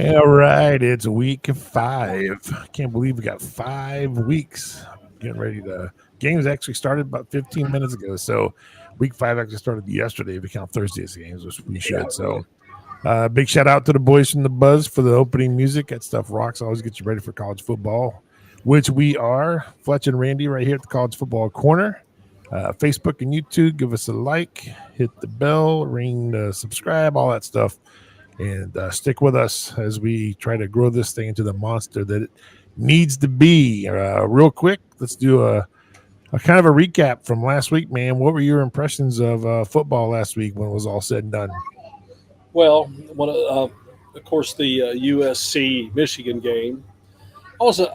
All right, it's week 5. I can't believe we got 5 weeks. Getting ready to games actually started about 15 minutes ago. So week 5 actually started yesterday if we count Thursday's games, which we should. So big shout out to the boys from the Buzz for the opening music. That stuff rocks. Always get you ready for college football, which we are. Fletch and Randy right here at the College Football Corner. Facebook and YouTube, give us a like, hit the bell, ring the subscribe, all that stuff. And stick with us as we try to grow this thing into the monster that it needs to be. Real quick, let's do a kind of a recap from last week, man. What were your impressions of football last week when it was all said and done? Well, of course, the USC Michigan game. I thought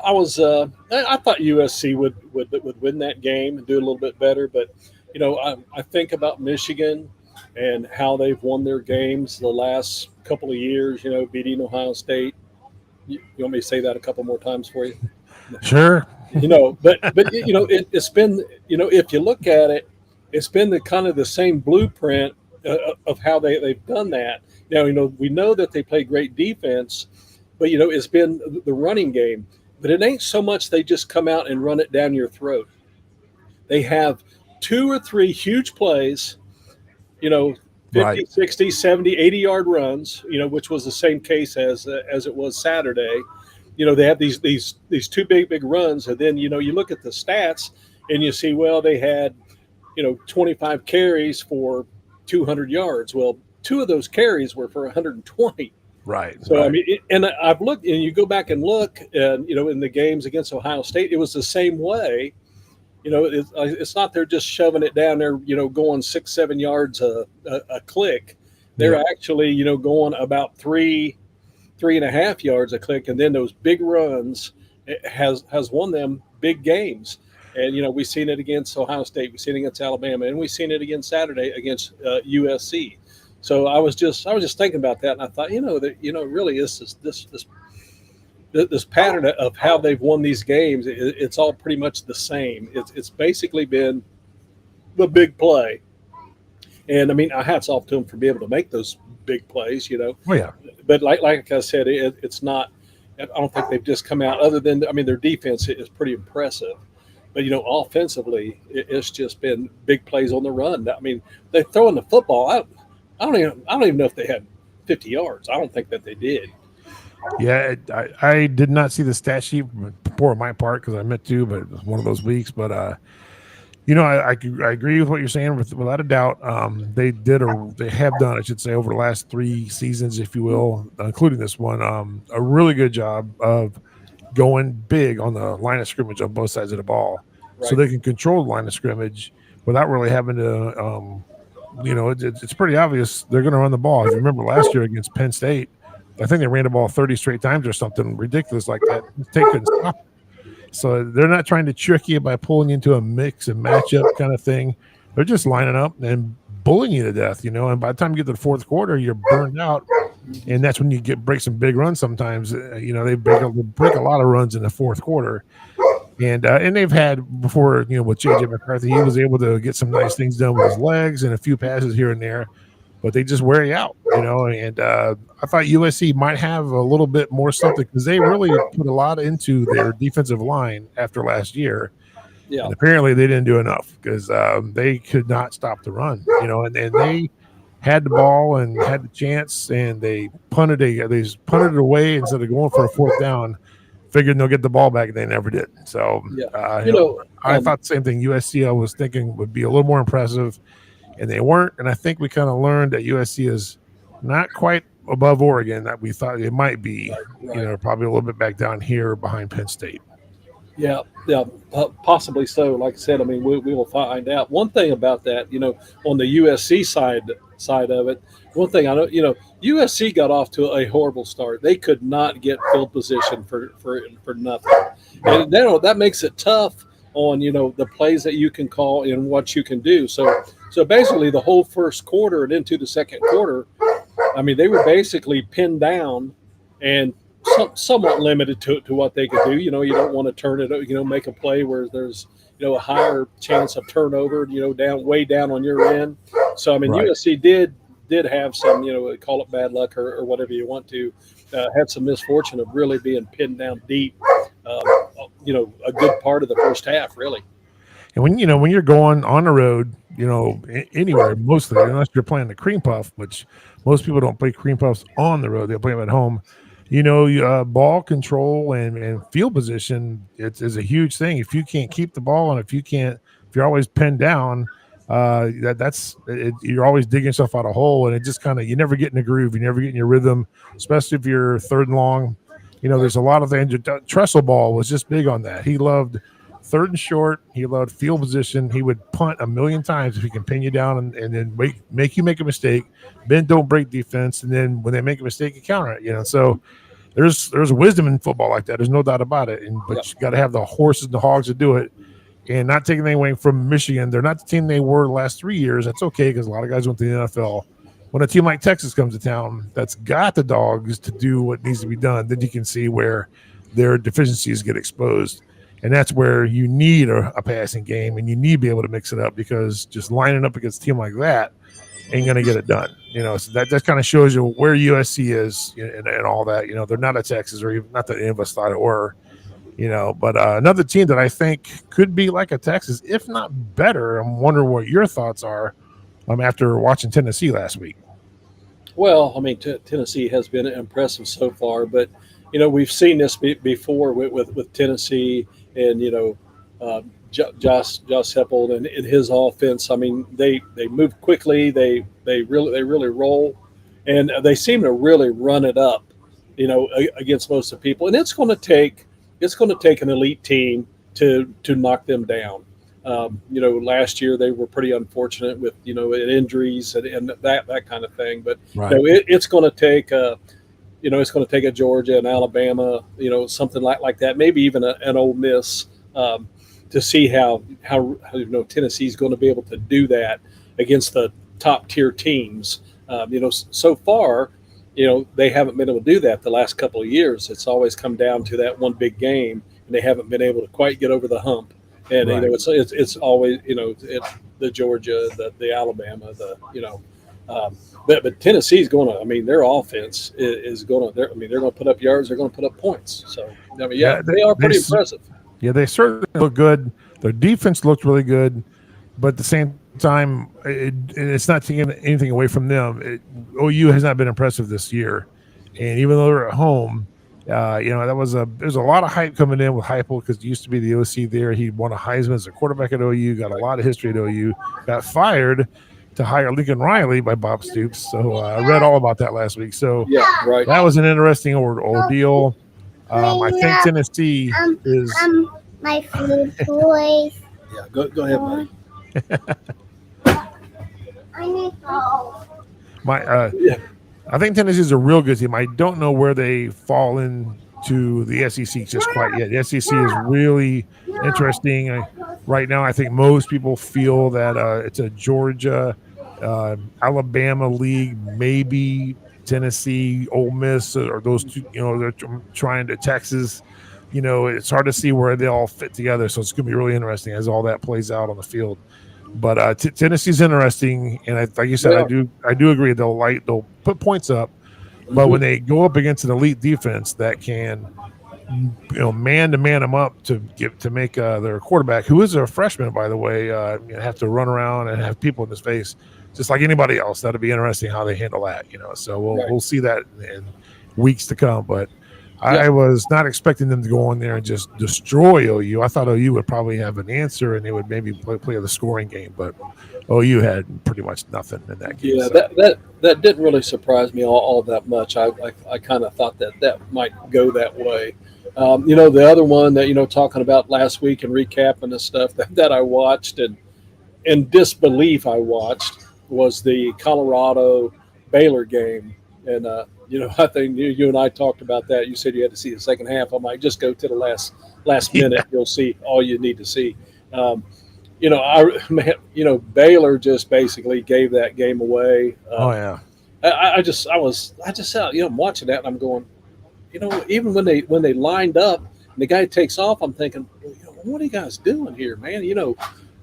USC would win that game and do a little bit better, but I think about Michigan and how they've won their games the last couple of years. Beating Ohio State. You want me to say that a couple more times for you? Sure. It's been if you look at it, it's been the kind of the same blueprint of how they've done that. Now we know that they play great defense, but it's been the running game. But it ain't so much they just come out and run it down your throat. They have 2 or 3 huge plays, 50, Right. 60, 70, 80-yard runs, which was the same case as it was Saturday. They have these 2 big runs, and then you look at the stats and you see, well, they had 25 carries for 200 yards. Well, 2 of those carries were for 120. Right. So right. I mean, and I've looked, and you go back and look, and in the games against Ohio State, it was the same way. It's not they're just shoving it down there, going 6-7 yards a click. They're actually going about 3.5 yards a click, and then those big runs has won them big games. And we've seen it against Ohio State, we've seen it against Alabama, and we've seen it again Saturday against USC. So I was just thinking about that, and I thought, that really is this pattern of how they've won these games. It's all pretty much the same. It's basically been the big play, and I mean, hats off to them for being able to make those big plays. Oh, yeah. But like I said, it's not. I don't think they've just come out. Other than their defense is pretty impressive. But offensively, it's just been big plays on the run. I mean, they're throwing the football. I don't even know if they had 50 yards. I don't think that they did. Yeah, I did not see the stat sheet before my part because I meant to, but it was one of those weeks. But I agree with what you're saying without a doubt. They have done, I should say, over the last 3 seasons, if you will, including this one, a really good job of going big on the line of scrimmage on both sides of the ball, so they can control the line of scrimmage without really having to. It's pretty obvious they're going to run the ball. If you remember last year against Penn State, I think they ran the ball 30 straight times or something ridiculous like that. They couldn't stop. So they're not trying to trick you by pulling you into a mix and matchup kind of thing. They're just lining up and bullying you to death, and by the time you get to the fourth quarter, you're burned out. And that's when you break some big runs sometimes. They break a lot of runs in the fourth quarter. And they've had before, with J.J. McCarthy, he was able to get some nice things done with his legs and a few passes here and there, but they just wear you out, And I thought USC might have a little bit more something because they really put a lot into their defensive line after last year. Yeah. And apparently they didn't do enough because they could not stop the run, and they had the ball and had the chance, and they punted it away instead of going for a fourth down. Figured they'll get the ball back, and they never did. So, I thought the same thing. USC, I was thinking, would be a little more impressive, and they weren't. And I think we kind of learned that USC is not quite above Oregon that we thought it might be. Right. Probably a little bit back down here behind Penn State. Yeah, possibly so. Like I said, I mean, we will find out. One thing about that, on the USC side of it, one thing I know, USC got off to a horrible start. They could not get field position for nothing, and that makes it tough on the plays that you can call and what you can do. So basically, the whole first quarter and into the second quarter, I mean, they were basically pinned down and somewhat limited to what they could do. You don't want to turn it, make a play where there's a higher chance of turnover, way down on your end. So I mean, Right. USC did have some, call it bad luck or whatever you want to, had some misfortune of really being pinned down deep. Um, a good part of the first half, really. And when you're going on the road, anywhere, mostly unless you're playing the cream puff, which most people don't play cream puffs on the road, they play them at home. Ball control and field position is a huge thing. If you can't keep the ball and if you're always pinned down, that's it, you're always digging yourself out a hole, and it just you never get in a groove, you never get in your rhythm, especially if you're third and long. There's a lot of things. Trestle Ball was just big on that. He loved third and short. He loved field position. He would punt a million times if he can pin you down and then make you make a mistake. Then don't break defense, and then when they make a mistake, you counter it. So there's wisdom in football like that. There's no doubt about it. But you got to have the horses and the hogs to do it. And not taking anything away from Michigan. They're not the team they were the last 3 years. That's okay because a lot of guys went to the NFL. When a team like Texas comes to town that's got the dogs to do what needs to be done, then you can see where their deficiencies get exposed. And that's where you need a passing game, and you need to be able to mix it up, because just lining up against a team like that ain't going to get it done. So that kind of shows you where USC is and all that. They're not a Texas, or even not that any of us thought it were. But another team that I think could be like a Texas, if not better. I'm wondering what your thoughts are after watching Tennessee last week. Well, I mean, Tennessee has been impressive so far, but we've seen this before with Tennessee, and Josh Heupel and his offense. I mean, they move quickly, they really roll, and they seem to really run it up, against most of the people, and it's going to take an elite team to knock them down. Last year they were pretty unfortunate with injuries and that kind of thing. But right. It's going to take it's going to take a Georgia and Alabama, something like that, maybe even an Ole Miss, to see how Tennessee's going to be able to do that against the top tier teams. So far, they haven't been able to do that the last couple of years. It's always come down to that one big game, and they haven't been able to quite get over the hump. And right. It's always it's the Georgia, the Alabama, but Tennessee's going to. I mean, their offense is going to. They're going to put up yards. They're going to put up points. So I mean, they are pretty impressive. Yeah, they certainly look good. Their defense looked really good, but at the same time, it's not taking anything away from them. OU has not been impressive this year, and even though they're at home, there's a lot of hype coming in with Heupel, because he used to be the OC there. He won a Heisman as a quarterback at OU, got a lot of history at OU, got fired to hire Lincoln Riley by Bob Stoops. So I read all about that last week. So yeah, right. That was an interesting ordeal. I think Tennessee is my food toys. Yeah, go ahead, buddy. I need to I think Tennessee is a real good team. I don't know where they fall into the SEC just quite yet. The SEC is really interesting right now. I think most people feel that it's a Georgia, Alabama league, maybe Tennessee, Ole Miss, or those two. They're trying to Texas. It's hard to see where they all fit together. So it's going to be really interesting as all that plays out on the field. But Tennessee's interesting, and like you said, I do agree. They'll put points up, but when they go up against an elite defense that can, man to man them up to make their quarterback, who is a freshman by the way, have to run around and have people in his face, just like anybody else. That'll be interesting how they handle that. So we'll see that in weeks to come. But I was not expecting them to go in there and just destroy OU. I thought OU would probably have an answer and they would maybe play the scoring game, but OU had pretty much nothing in that game. Yeah, so. that didn't really surprise me all that much. I kind of thought that might go that way. The other one that, talking about last week and recapping the stuff that I watched and in disbelief I watched was the Colorado Baylor game. And, I think you and I talked about that. You said you had to see the second half. I might just go to the last minute. Yeah. You'll see all you need to see. Baylor just basically gave that game away. I I'm watching that and I'm going, even when they lined up and the guy takes off, I'm thinking, what are you guys doing here, man?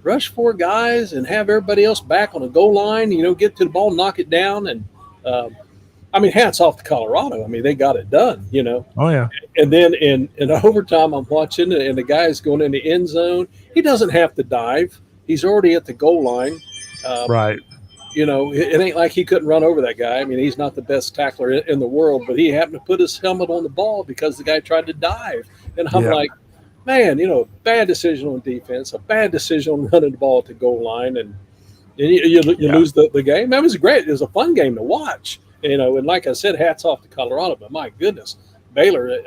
Rush 4 guys and have everybody else back on a goal line, get to the ball, knock it down. And, I mean, hats off to Colorado. I mean, they got it done, you know. Oh yeah, And then in overtime, I'm watching, and the guy's going in the end zone. He doesn't have to dive. He's already at the goal line. right. You know, it ain't like he couldn't run over that guy. I mean, he's not the best tackler in the world, but he happened to put his helmet on the ball because the guy tried to dive. And I'm Yeah. like, man, you know, bad decision on defense, a bad decision on running the ball at the goal line, and you Yeah. lose the game. That was great. It was a fun game to watch. You know, and like I said, hats off to Colorado, but my goodness, Baylor.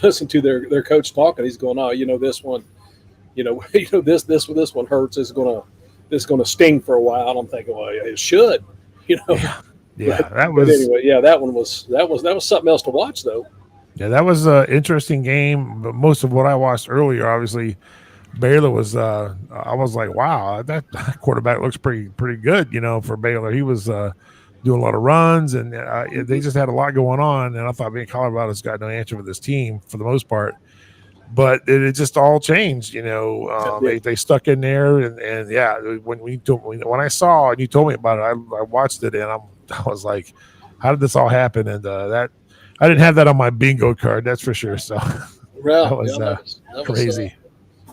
Listen to their coach talking. He's going, oh, you know, this one, this one hurts. It's gonna sting for a while. And I'm thinking, well, yeah, it should, you know. Yeah, that But was anyway, yeah, that was something else to watch though. yeah, that was an interesting game. But most of what I watched earlier, obviously, Baylor was. I was like, wow, that quarterback looks pretty good. You know, for Baylor, he was doing a lot of runs, and they just had a lot going on. And I thought, man, Colorado's got no answer for this team for the most part. But it just all changed, you know. They stuck in there, and yeah, when I saw and you told me about it, I watched it, and I was like, how did this all happen? And that I didn't have that on my bingo card, that's for sure. So Well, that was, that was crazy.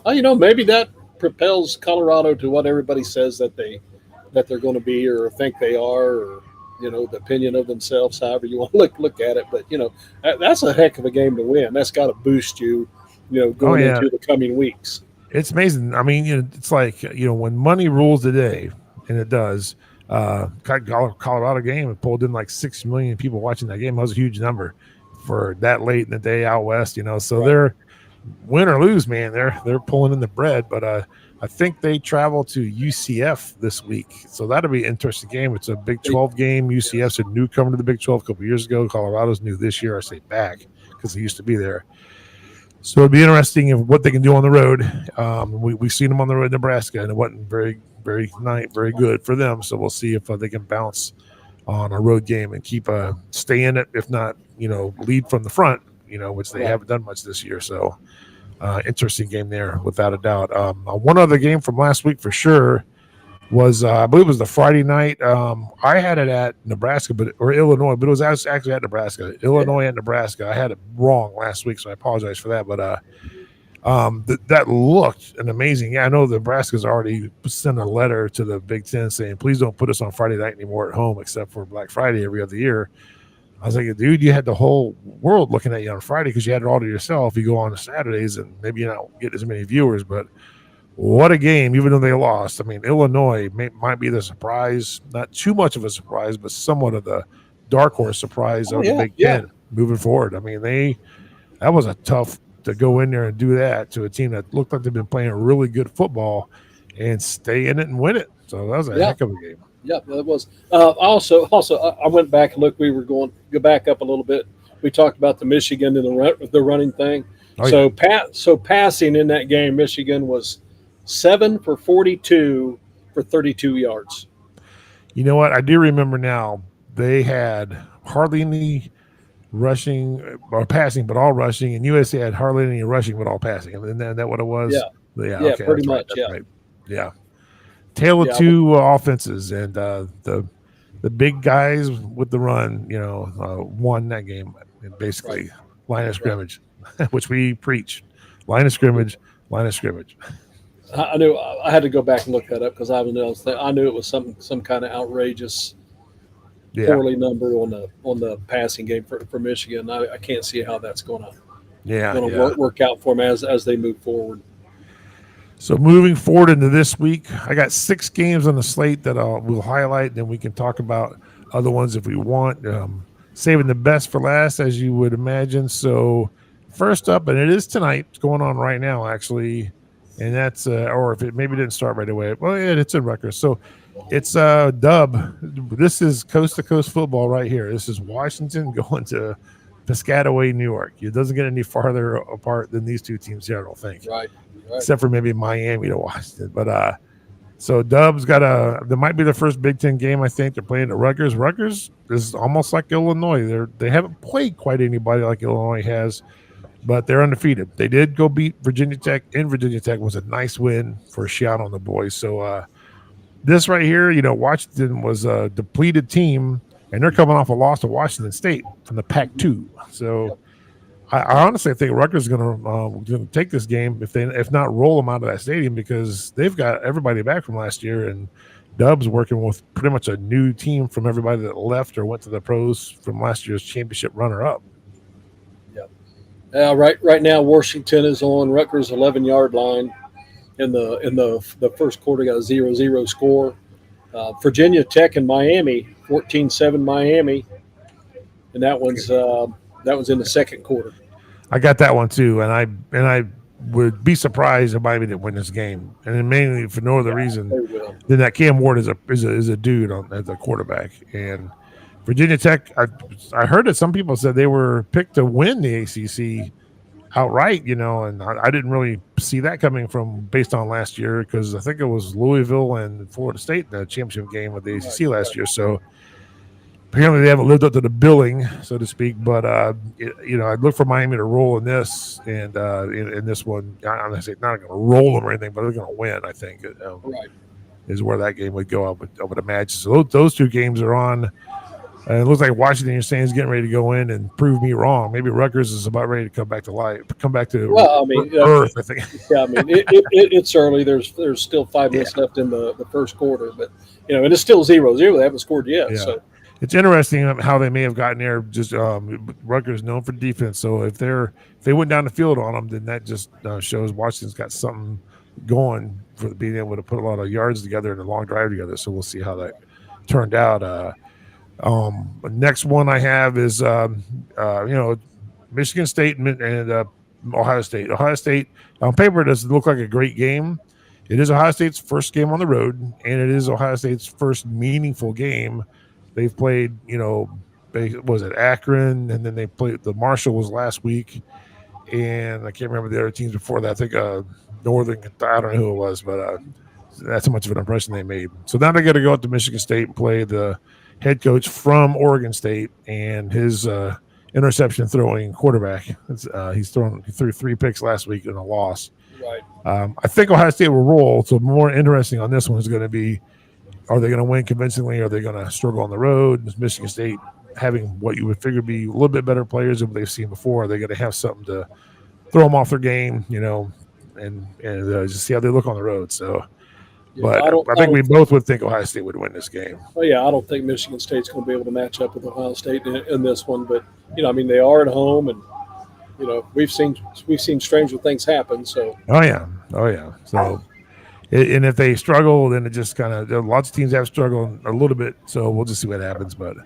You know, maybe that propels Colorado to what everybody says that they're going to be or think they are, or you know, the opinion of themselves, however you want to look at it. But you know, that's a heck of a game to win. That's got to boost you, you know, going yeah. into the coming weeks. It's amazing. I mean, you know, it's like, you know, when money rules the day, and it does. Colorado game, it pulled in like 6 million people watching that game. That was a huge number for that late in the day out west, you know. So they're win or lose, man. They're pulling in the bread. But I think they travel to UCF this week, so that'll be an interesting game. It's a Big 12 game. UCF's a newcomer to the Big 12 a couple years ago. Colorado's new this year. I say back because they used to be there. So it'll be interesting of what they can do on the road. We've seen them on the road in Nebraska, and it wasn't very good for them. So we'll see if they can bounce on a road game and stay in it, if not, you know, lead from the front, you know, which they haven't done much this year. So interesting game there, without a doubt. One other game from last week for sure was, I believe it was the Friday night. I had it at Nebraska, or Illinois, but it was actually at Nebraska. Illinois at Nebraska. I had it wrong last week, so I apologize for that. But that looked an amazing. Yeah, I know Nebraska's already sent a letter to the Big Ten saying, please don't put us on Friday night anymore at home, except for Black Friday every other year. I was like, dude, you had the whole world looking at you on Friday because you had it all to yourself. You go on to Saturdays and maybe you don't get as many viewers, but what a game, even though they lost. I mean, Illinois might be the surprise, not too much of a surprise, but somewhat of the dark horse surprise of the Big Ten moving forward. I mean, that was a tough to go in there and do that to a team that looked like they've been playing really good football and stay in it and win it. So that was a heck of a game. Yeah, it was. Also, I went back and looked. We were go back up a little bit. We talked about the Michigan and the running thing. Oh, so passing in that game, Michigan was 7 for 42 for 32 yards. You know what? I do remember now. They had hardly any rushing or passing, but all rushing, and USC had hardly any rushing, but all passing. And then that what it was? Yeah, okay, pretty much. Right. Yeah. Tale of two offenses, and the big guys with the run, you know, won that game. And basically, line of scrimmage, which we preach. Line of scrimmage. I knew I had to go back and look that up because I knew it was some kind of outrageous poorly number on the passing game for Michigan. I can't see how that's going to work out for them as they move forward. So moving forward into this week, I got 6 games on the slate that we'll highlight, and then we can talk about other ones if we want. Saving the best for last, as you would imagine. So first up, and it is tonight, it's going on right now actually, and that's or if it maybe didn't start right away. Well, yeah, it's in Rutgers. So it's Dub. This is coast to coast football right here. This is Washington going to Piscataway, New York. It doesn't get any farther apart than these two teams here, I don't think. Right. Except for maybe Miami to Washington. But so Dub's got there might be the first Big Ten game, I think. They're playing at Rutgers. Rutgers is almost like Illinois. They haven't played quite anybody like Illinois has, but they're undefeated. They did go beat Virginia Tech, and Virginia Tech was a nice win for a shot on the boys. So this right here, you know, Washington was a depleted team and they're coming off a loss to Washington State from the Pac-2. So I honestly think Rutgers is going to take this game if not roll them out of that stadium, because they've got everybody back from last year, and Dub's working with pretty much a new team from everybody that left or went to the pros from last year's championship runner-up. Right now, Washington is on Rutgers' 11-yard line. In the first quarter, got a 0-0 score. Virginia Tech and Miami, 14-7 Miami, and that one's in the second quarter. I got that one too, and I would be surprised if Miami didn't win this game, and then mainly for no other reason than that Cam Ward is a dude as a quarterback. And Virginia Tech, I heard that some people said they were picked to win the ACC outright, and I didn't really see that coming from based on last year, because I think it was Louisville and Florida State in the championship game with the ACC last year. So apparently they haven't lived up to the billing, so to speak. But I'd look for Miami to roll in this, and in this one, I'm not going to roll them or anything, but they're going to win. I think is where that game would go. I would imagine. So those two games are on. And it looks like Washington, you're saying, is getting ready to go in and prove me wrong. Maybe Rutgers is about ready to come back to life, come back to earth. I think. Yeah, it's early. There's still 5 minutes left in the first quarter, but and it's still 0-0. They haven't scored yet. Yeah. So it's interesting how they may have gotten there. Just Rutgers known for defense, so if they went down the field on them, then that just shows Washington's got something going for being able to put a lot of yards together and a long drive together. So we'll see how that turned out. Next one I have is Michigan State and Ohio State. Ohio State on paper doesn't look like a great game. It is Ohio State's first game on the road, and it is Ohio State's first meaningful game. They've played, was it Akron, and then they played the Marshall was last week, and I can't remember the other teams before that. I think Northern, I don't know who it was, but that's how much of an impression they made. So now they got to go up to Michigan State and play the head coach from Oregon State and his interception throwing quarterback. He threw 3 picks last week in a loss. Right. I think Ohio State will roll. So more interesting on this one is going to be, are they going to win convincingly? Are they going to struggle on the road? Is Michigan State having what you would figure be a little bit better players than what they've seen before? Are they going to have something to throw them off their game, and just see how they look on the road? So. But I think we both would think Ohio State would win this game. Oh yeah, I don't think Michigan State's going to be able to match up with Ohio State in this one. But they are at home, and we've seen stranger things happen. So. Oh yeah. So, and if they struggle, then it just kind of lots of teams have struggled a little bit. So we'll just see what happens. But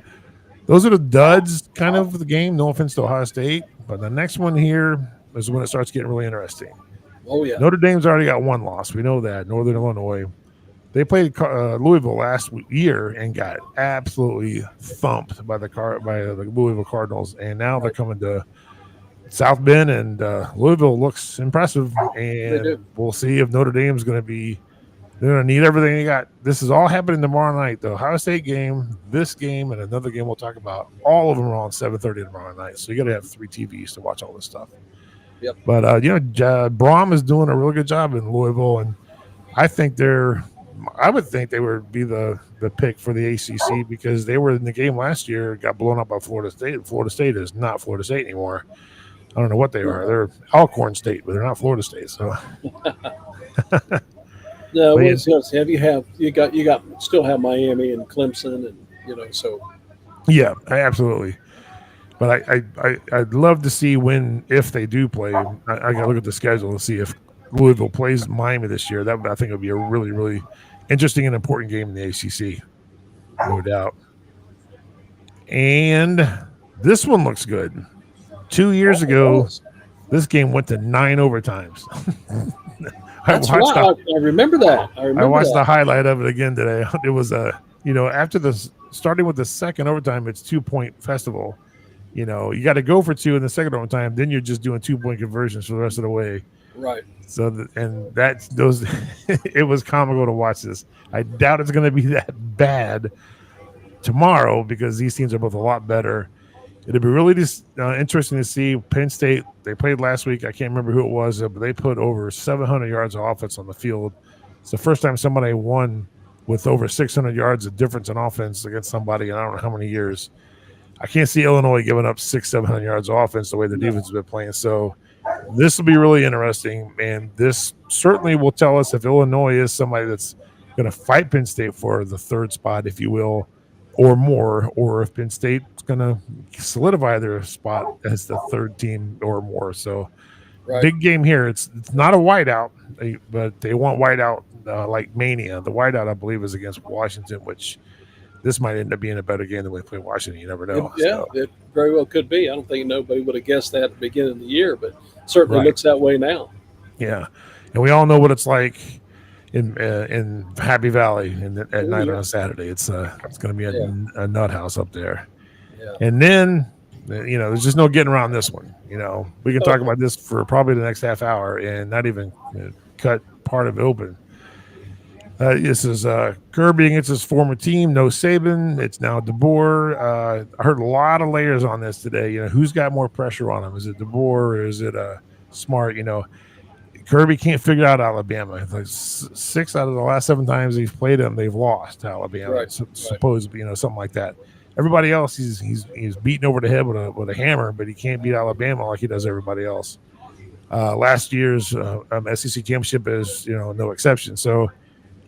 those are the duds kind of the game. No offense to Ohio State, but the next one here is when it starts getting really interesting. Oh yeah. Notre Dame's already got one loss. We know that. Northern Illinois. They played Louisville last year and got absolutely thumped by the Louisville Cardinals, and now they're coming to South Bend, and Louisville looks impressive. And we'll see if Notre Dame's going to be. They're going to need everything they got. This is all happening tomorrow night. The Ohio State game, this game, and another game we'll talk about. All of them are on 7:30 tomorrow night, so you got to have 3 TVs to watch all this stuff. Yep. But Brom is doing a really good job in Louisville, and I would think they would be the pick for the ACC, because they were in the game last year, got blown up by Florida State. Florida State is not Florida State anymore. I don't know what they are. They're Alcorn State, but they're not Florida State. So. No, you still have Miami and Clemson, and so. Yeah, absolutely. But I'd love to see if they do play. I got to look at the schedule and see if Louisville plays Miami this year. That I think would be a really, really interesting and important game in the ACC, no doubt. And this one looks good. 2 years ago, this game went to 9 overtimes. That's right. I remember that. I watched the highlight of it again today. It was after starting with the second overtime, it's 2-point festival. You got to go for 2 in the second overtime. Then you're just doing 2-point conversions for the rest of the way. Right. So it was comical to watch this. I doubt it's going to be that bad tomorrow, because these teams are both a lot better. It'll be really interesting to see Penn State. They played last week. I can't remember who it was, but they put over 700 yards of offense on the field. It's the first time somebody won with over 600 yards of difference in offense against somebody in I don't know how many years. I can't see Illinois giving up 600-700 yards of offense the way the defense has been playing. So this will be really interesting, and this certainly will tell us if Illinois is somebody that's going to fight Penn State for the third spot, if you will, or more, or if Penn State's going to solidify their spot as the third team or more. So big game here. It's not a whiteout, but they want whiteout like mania. The whiteout, I believe, is against Washington, which this might end up being a better game than we play Washington. You never know. It very well could be. I don't think nobody would have guessed that at the beginning of the year, but certainly looks that way now. Yeah, and we all know what it's like in Happy Valley at night on a Saturday. It's going to be a nut house up there. Yeah. And then, there's just no getting around this one. We can talk about this for probably the next half hour and not even cut part of it open. This is Kirby against his former team. No Saban. It's now DeBoer. I heard a lot of layers on this today. Who's got more pressure on him? Is it DeBoer or is it Smart? Kirby can't figure out Alabama. Like 6 out of the last 7 times he's played them, they've lost to Alabama. Supposedly, something like that. Everybody else, he's beaten over the head with a hammer, but he can't beat Alabama like he does everybody else. Last year's SEC championship is no exception. So.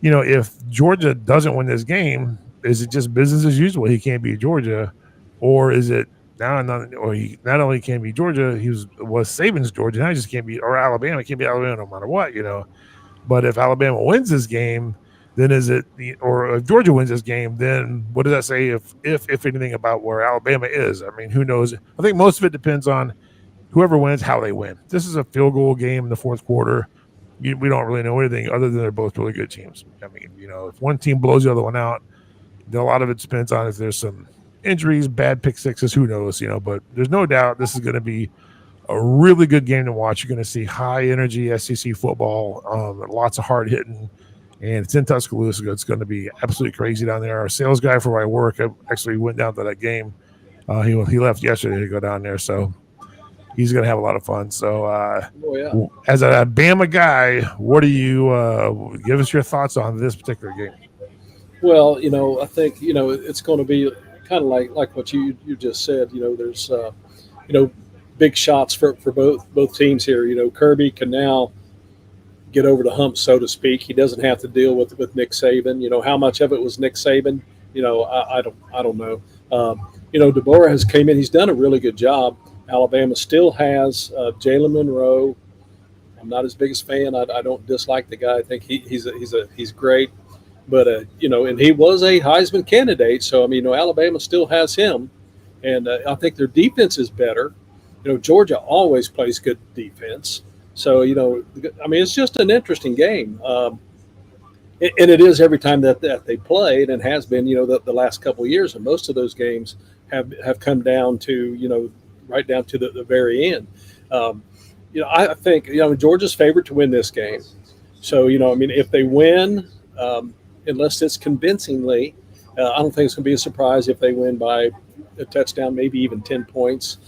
If Georgia doesn't win this game, is it just business as usual? He can't beat Georgia, or is it he not only can't beat Georgia, he was Saban's Georgia, now he just can't beat or Alabama can't beat Alabama no matter what, But if Alabama wins this game, then is it or if Georgia wins this game, then what does that say if anything about where Alabama is? I mean, who knows? I think most of it depends on whoever wins, how they win. This is a field goal game in the fourth quarter. We don't really know anything other than they're both really good teams. I mean, if one team blows the other one out, then a lot of it depends on if there's some injuries, bad pick sixes, who knows, But there's no doubt this is going to be a really good game to watch. You're going to see high energy SEC football, lots of hard hitting, and it's in Tuscaloosa. It's going to be absolutely crazy down there. Our sales guy for where I work actually went down to that game. He left yesterday to go down there, so he's going to have a lot of fun. So, as a Bama guy, what do you give us your thoughts on this particular game? Well, I think it's going to be kind of like what you just said. There's big shots for both teams here. Kirby can now get over the hump, so to speak. He doesn't have to deal with Nick Saban. How much of it was Nick Saban? I don't know. DeBoer has came in. He's done a really good job. Alabama still has Jalen Monroe. I'm not his biggest fan. I don't dislike the guy. I think he's great, but and he was a Heisman candidate. So Alabama still has him, and I think their defense is better. Georgia always plays good defense. So it's just an interesting game, and it is every time that they play, and it has been the last couple of years, and most of those games have come down to right down to the very end. I think Georgia's favored to win this game. So if they win, unless it's convincingly, I don't think it's going to be a surprise if they win by a touchdown, maybe even 10 points.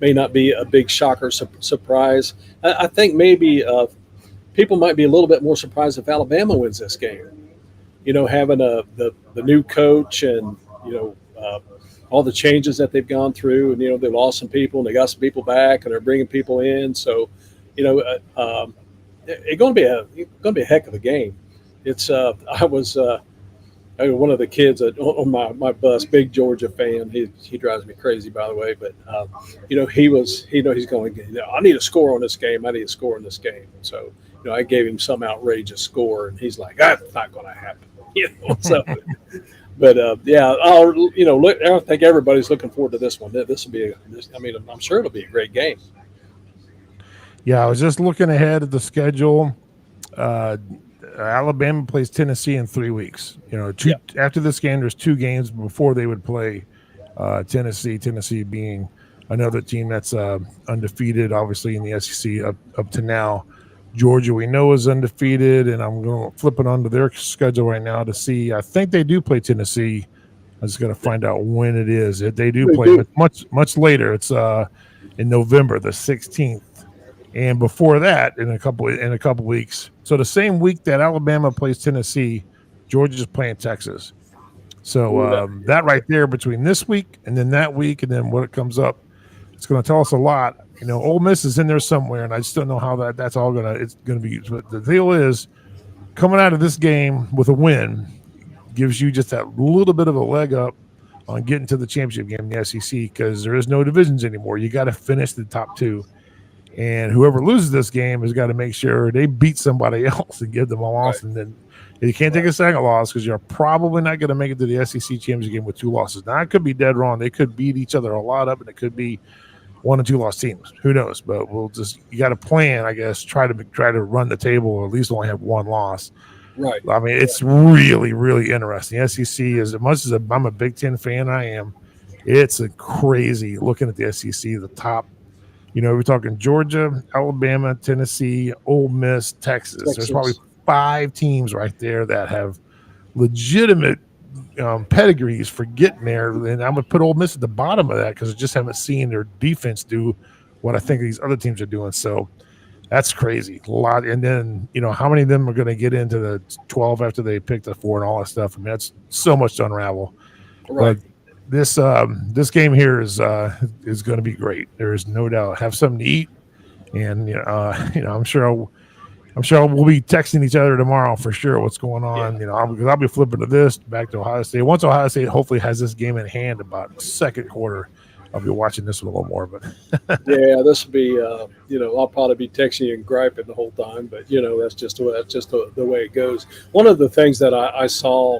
May not be a big shocker surprise. I think maybe people might be a little bit more surprised if Alabama wins this game. Having the new coach and all the changes that they've gone through, and they've lost some people and they got some people back and they're bringing people in. So, it's going to be a heck of a game. It's I was one of the kids on my bus, big Georgia fan. He drives me crazy, by the way. But he's going. I need a score on this game. I need a score on this game. So I gave him some outrageous score, and he's like, "That's not going to happen." So. But I think everybody's looking forward to this one. This will be. I'm sure it'll be a great game. Yeah, I was just looking ahead at the schedule. Alabama plays Tennessee in 3 weeks. After this game, there's 2 games before they would play Tennessee. Tennessee being another team that's undefeated, obviously in the SEC up to now. Georgia, we know, is undefeated, and I'm going to flip it onto their schedule right now to see. I think they do play Tennessee. I just got to find out when it is. If they do play, but much later. It's in November, the 16th, and before that, in a couple weeks. So the same week that Alabama plays Tennessee, Georgia's playing Texas. So Ooh, that right there between this week and then that week and then what it comes up, it's going to tell us a lot. You know, Ole Miss is in there somewhere, and I just don't know how that's all it's going to be. But the deal is, coming out of this game with a win gives you just that little bit of a leg up on getting to the championship game in the SEC, because there is no divisions anymore. You got to finish the top two, and whoever loses this game has got to make sure they beat somebody else and give them a loss, Right. and then you can't take a second loss because you're probably not going to make it to the SEC championship game with 2 losses. Now, I could be dead wrong. They could beat each other a lot up, and it could be 1 and 2 loss teams. Who knows? But you got to plan, I guess, try to run the table, or at least only have 1 loss. Right. I mean, it's really, really interesting. The SEC, as much as I'm a Big Ten fan, it's a crazy looking at the SEC, the top. You know, we're talking Georgia, Alabama, Tennessee, Ole Miss, Texas. There's probably 5 teams right there that have legitimate pedigrees for getting there, and I'm going to put Ole Miss at the bottom of that because I just haven't seen their defense do what I think these other teams are doing. So that's crazy. A lot. And then, you know, how many of them are going to get into the 12 after they pick the 4 and all that stuff? I mean, that's so much to unravel. Right. But this game here is going to be great. There is no doubt. Have something to eat, and I'm sure we'll be texting each other tomorrow for sure what's going on. Yeah. You know, because I'll be flipping to this back to Ohio State. Once Ohio State hopefully has this game in hand about second quarter, I'll be watching this one a little more. But yeah, this will be I'll probably be texting you and griping the whole time, but that's just the way it goes. One of the things that I saw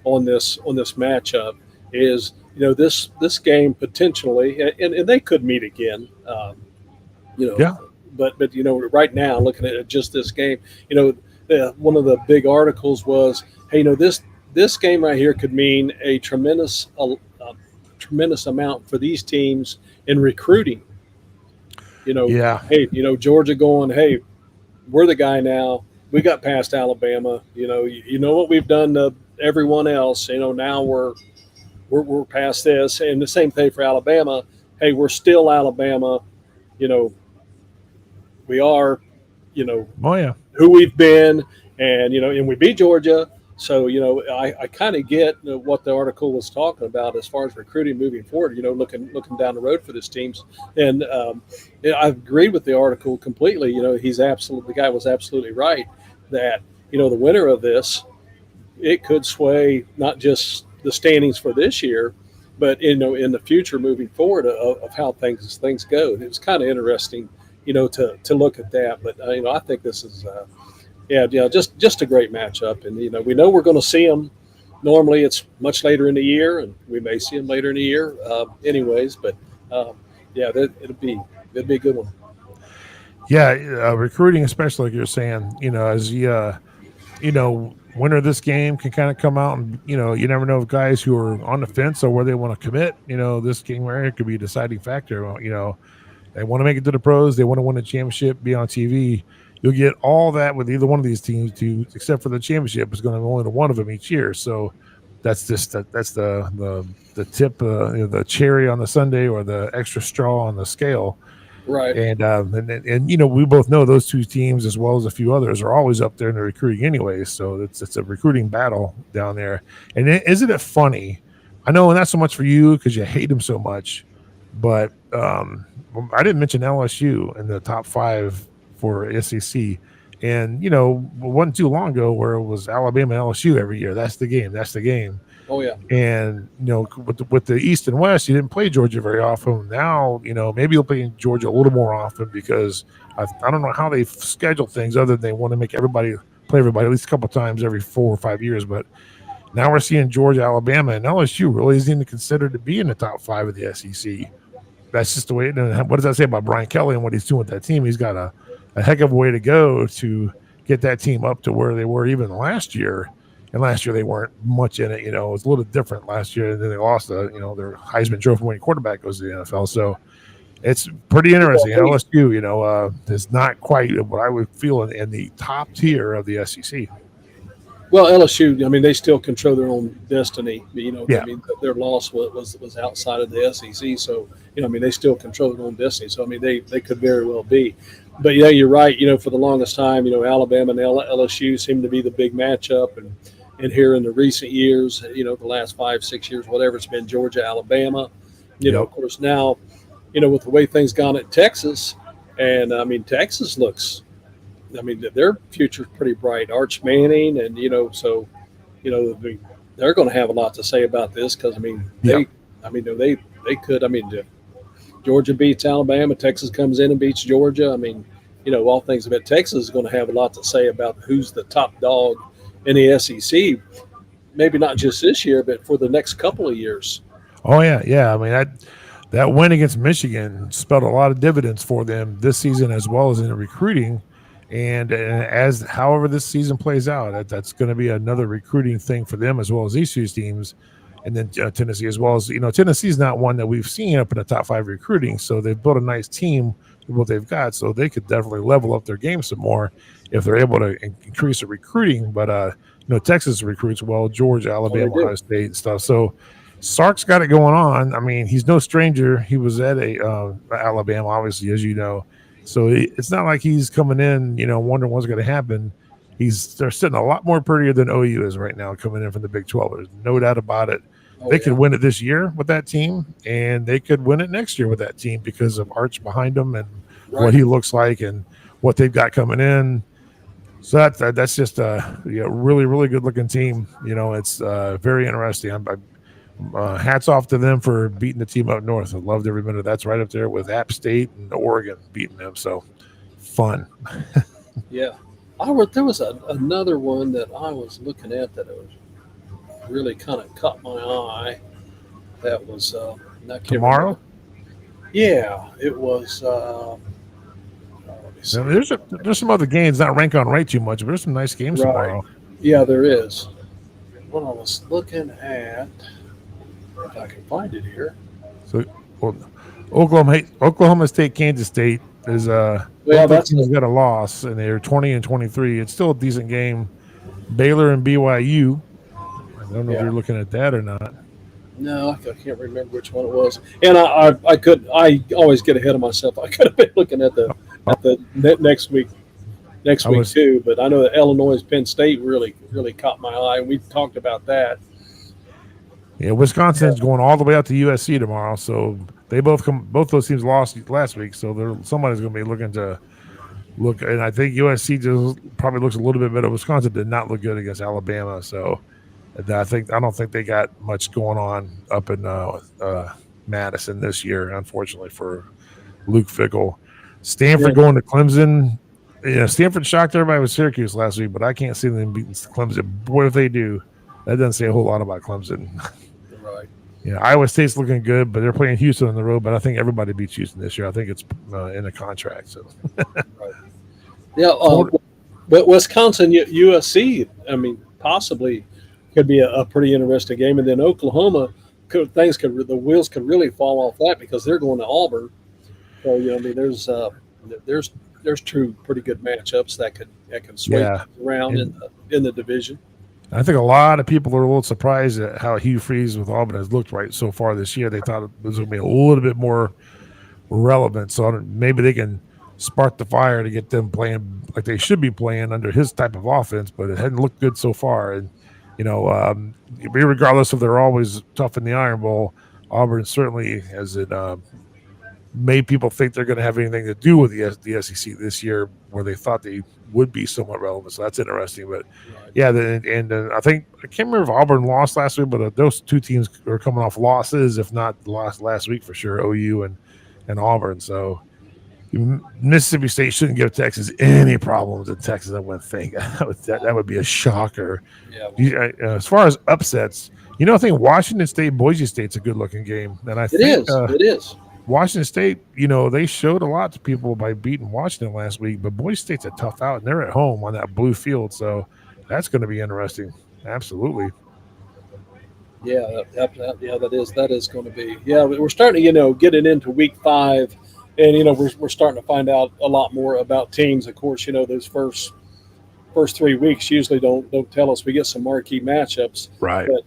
on this matchup is this game potentially, and they could meet again. Yeah. But right now, looking at just this game, one of the big articles was, hey, this game right here could mean a tremendous amount for these teams in recruiting. Hey, Georgia going, hey, we're the guy now. We got past Alabama. You know what we've done to everyone else. Now we're past this, and the same thing for Alabama. Hey, we're still Alabama. We are, oh yeah, who we've been, and and we beat Georgia. So I kind of get what the article was talking about as far as recruiting moving forward. Looking down the road for this teams, and I agree with the article completely. The guy was absolutely right that the winner of this, it could sway not just the standings for this year, but in the future moving forward of how things go. And it was kind of interesting, to look at that. But I think this is just a great matchup. And we know we're going to see them. Normally it's much later in the year, and we may see them later in the year, anyways. But it'll be a good one. Yeah, recruiting, especially like you're saying, as winner of this game can kind of come out, and you never know if guys who are on the fence or where they want to commit. This game right here could be a deciding factor. They want to make it to the pros, they want to win a championship, be on TV. You'll get all that with either one of these teams, except for the championship is going to be only one of them each year. So that's just that's the tip, the cherry on the sundae, or the extra straw on the scale. Right. And we both know those 2 teams, as well as a few others, are always up there in the recruiting anyway. So it's a recruiting battle down there. And isn't it funny? I know, not so much for you because you hate them so much, but I didn't mention LSU in the top 5 for SEC. And, it wasn't too long ago where it was Alabama and LSU every year. That's the game. Oh, yeah. And, with the East and West, you didn't play Georgia very often. Now, maybe you'll play Georgia a little more often because I don't know how they schedule things other than they want to make everybody play everybody at least a couple of times every 4 or 5 years. But now we're seeing Georgia, Alabama, and LSU really isn't even considered to be in the top 5 of the SEC. That's just the way. And what does that say about Brian Kelly and what he's doing with that team? He's got a heck of a way to go to get that team up to where they were even last year. And last year they weren't much in it. It was a little different last year. And then they lost their Heisman Trophy winning quarterback goes to the NFL. So it's pretty interesting. LSU, is not quite what I would feel in the top tier of the SEC. Well, LSU, they still control their own destiny. Yeah. Their loss was outside of the SEC. So, they still control their own destiny. So, they could very well be. But, yeah, you're right. For the longest time, Alabama and LSU seemed to be the big matchup. And, And here in the recent years, you know, the last 5, 6 years, whatever, it's been Georgia, Alabama. You know, Yep. of course, now, you know, with the way things gone at Texas, and I mean, Texas looks, I mean, their future's pretty bright. Arch Manning, and, you know, so, you know, they're going to have a lot to say about this because, I mean, Yep. they could, I mean, if Georgia beats Alabama, Texas comes in and beats Georgia. I mean, you know, all things about Texas is going to have a lot to say about who's the top dog in the SEC. Maybe not just this year, but for the next couple of years. Oh yeah, yeah. I mean that win against Michigan spelled a lot of dividends for them this season as well as in the recruiting. And as however this season plays out, that's going to be another recruiting thing for them as well as these two teams. And then Tennessee as well as, you know, Tennessee's not one that we've seen up in the top 5 recruiting. So they've built a nice team with what they've got. So they could definitely level up their game some more if they're able to increase the recruiting. But, you know, Texas recruits well, Georgia, Alabama, do. Ohio State and stuff. So Sark's got it going on. I mean, he's no stranger. He was at Alabama, obviously, as you know. So it's not like he's coming in, you know, wondering what's going to happen. They're sitting a lot more prettier than OU is right now coming in from the Big 12. There's no doubt about it. They could win it this year with that team, and they could win it next year with that team because of Arch behind them and what he looks like and what they've got coming in. So that's just a really, really good looking team. You know, it's very interesting. Hats off to them for beating the team up north. I loved every minute. That's right up there with App State and Oregon beating them. So fun. Yeah. There was another one that I was looking at that was really kind of caught my eye. That was Tomorrow? Yeah, it was. Let me see. Now, there's some other games, not rank on right too much, but there's some nice games tomorrow. Yeah, there is. What I was looking at, if I can find it here. So, well, Oklahoma State, Kansas State is that's got a loss, and they're 20-23. It's still a decent game. Baylor and BYU. I don't know if you're looking at that or not. No, I can't remember which one it was. And I always get ahead of myself. I could have been looking at the next week too. But I know that Illinois Penn State really caught my eye, and we talked about that. Yeah, Wisconsin's going all the way out to USC tomorrow, so they both those teams lost last week, so somebody's going to be looking to look. And I think USC just probably looks a little bit better. Wisconsin did not look good against Alabama, so I don't think they got much going on up in Madison this year, unfortunately for Luke Fickell. Stanford going to Clemson. Yeah, Stanford shocked everybody with Syracuse last week, but I can't see them beating Clemson. Boy, if they do, that doesn't say a whole lot about Clemson. Right. Yeah, Iowa State's looking good, but they're playing Houston on the road. But I think everybody beats Houston this year. I think it's in a contract. So, right. Yeah, but Wisconsin, USC. I mean, possibly could be a pretty interesting game, and then Oklahoma. The wheels could really fall off that because they're going to Auburn. So I mean, there's two pretty good matchups that can swing around in the division. I think a lot of people are a little surprised at how Hugh Freeze with Auburn has looked right so far this year. They thought it was going to be a little bit more relevant, so maybe they can spark the fire to get them playing like they should be playing under his type of offense. But it hadn't looked good so far, and regardless if they're always tough in the Iron Bowl, Auburn certainly has made people think they're going to have anything to do with the SEC this year, where they thought they would be somewhat relevant. So that's interesting. But I think I can't remember if Auburn lost last week, but those two teams are coming off losses, if not last week for sure, OU and Auburn. So Mississippi State shouldn't give Texas any problems in Texas. I wouldn't think that would be a shocker. Yeah. As far as upsets, I think Washington State, Boise State's a good looking game, and it is. Washington State, they showed a lot to people by beating Washington last week, but Boise State's a tough out, and they're at home on that blue field, so that's going to be interesting. Absolutely. Yeah, that is going to be. Yeah, we're starting to, getting into week 5, and we're starting to find out a lot more about teams. Of course, those first 3 weeks usually don't tell us. We get some marquee matchups, right? But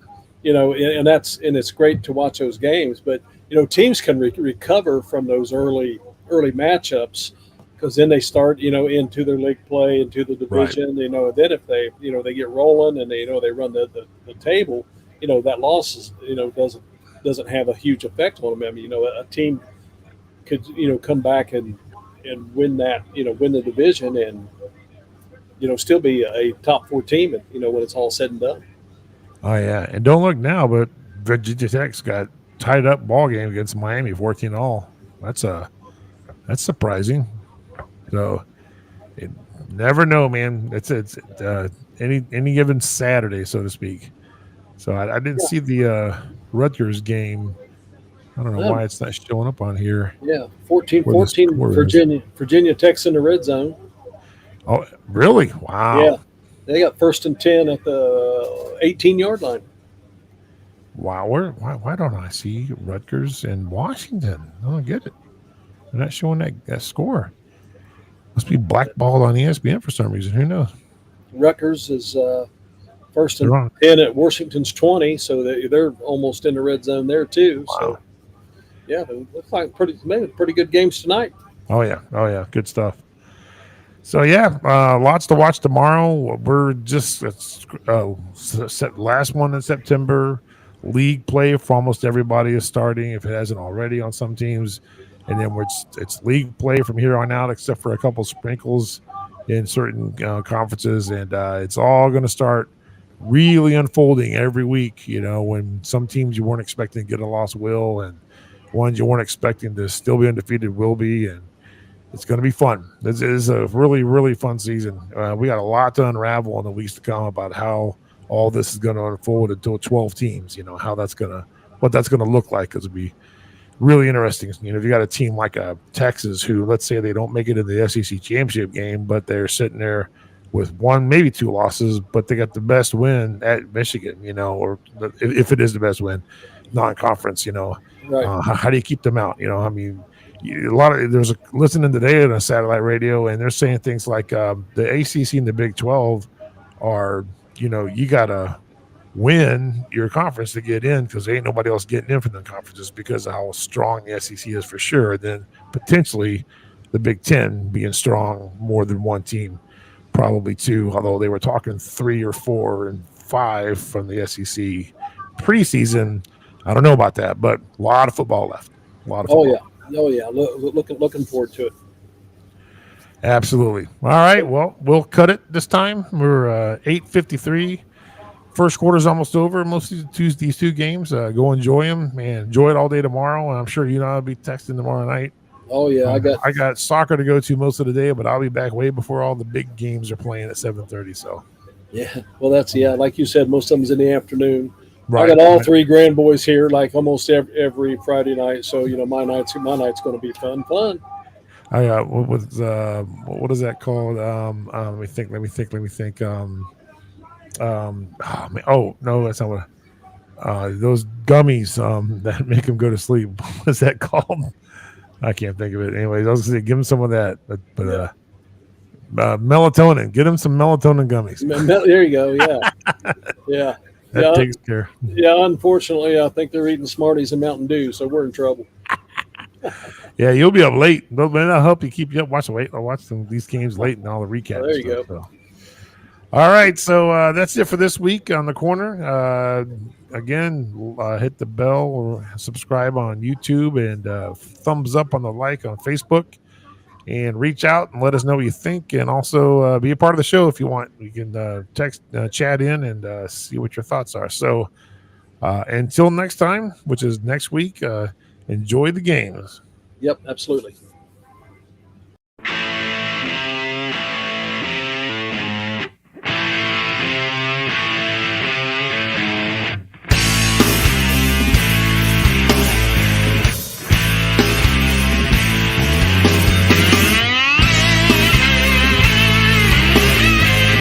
and it's great to watch those games, but teams can recover from those early matchups because then they start, into their league play, into the division, then if they, they get rolling and they run the table, that loss is, doesn't have a huge effect on them. I mean, a team could, come back and win that, win the division and, still be a top 4 team, when it's all said and done. Oh yeah, and don't look now, but Virginia Tech's got tied up ball game against Miami, 14-all. That's surprising. So, never know, man. It's any given Saturday, so to speak. So I didn't see the Rutgers game. I don't know why it's not showing up on here. Yeah, 14-14, Virginia Tech's in the red zone. Oh, really? Wow. Yeah, they got 1st and 10 at the 18-yard line. Wow. Why don't I see Rutgers and Washington? I don't get it. They're not showing that score. Must be blackballed on ESPN for some reason. Who knows? Rutgers is 1st and 10 at Washington's 20, so they're almost in the red zone there too. Wow. So, yeah, it looks like pretty good games tonight. Oh yeah, good stuff. So yeah, lots to watch tomorrow. We're just last one in September. League play for almost everybody is starting if it hasn't already on some teams, and then it's league play from here on out, except for a couple sprinkles in certain conferences, and it's all going to start really unfolding every week. When some teams you weren't expecting to get a loss will, and ones you weren't expecting to still be undefeated will be, and it's going to be fun. This is a really, really fun season. We got a lot to unravel in the weeks to come about how all this is going to unfold until 12 teams. What that's going to look like, because it'll be really interesting. If you got a team like Texas, who, let's say they don't make it in the SEC championship game, but they're sitting there with 1, maybe 2 losses, but they got the best win at Michigan, or if it is the best win, non-conference, Right. How do you keep them out? There's listening today on a satellite radio, and they're saying things like the ACC and the Big 12 are, you got to win your conference to get in, because there ain't nobody else getting in from the conferences because of how strong the SEC is for sure. Then potentially the Big 10 being strong, more than one team, probably 2, although they were talking 3 or 4 and 5 from the SEC preseason. I don't know about that, but a lot of football left. A lot of football. Oh yeah. Looking forward to it. Absolutely. All right. Well, we'll cut it this time. We're 8:53. First quarter's almost over. Most of these 2 games. Go enjoy them, man. Enjoy it all day tomorrow. And I'm sure I'll be texting tomorrow night. Oh yeah, I got soccer to go to most of the day, but I'll be back way before all the big games are playing at 7:30. So. Yeah. Well, that's like you said, most of them's in the afternoon. Right. I got all 3 grand boys here, like almost every Friday night. So my night's going to be fun. I what is that called? Let me think. Oh no, that's not what. Those gummies that make them go to sleep. What's that called? I can't think of it. Anyways, I was gonna say give them some of that, but melatonin. Get them some melatonin gummies. There you go. Yeah, yeah. That takes care. Yeah, unfortunately, I think they're eating Smarties and Mountain Dew, so we're in trouble. Yeah, you'll be up late. But that'll help you keep you up. Watch these games late and all the recaps. There you go. So. All right, so that's it for this week on the corner. Again, hit the bell or subscribe on YouTube, and thumbs up on the like on Facebook, and reach out and let us know what you think, and also be a part of the show if you want. You can chat in and see what your thoughts are. So until next time, which is next week, enjoy the games. Yep, absolutely.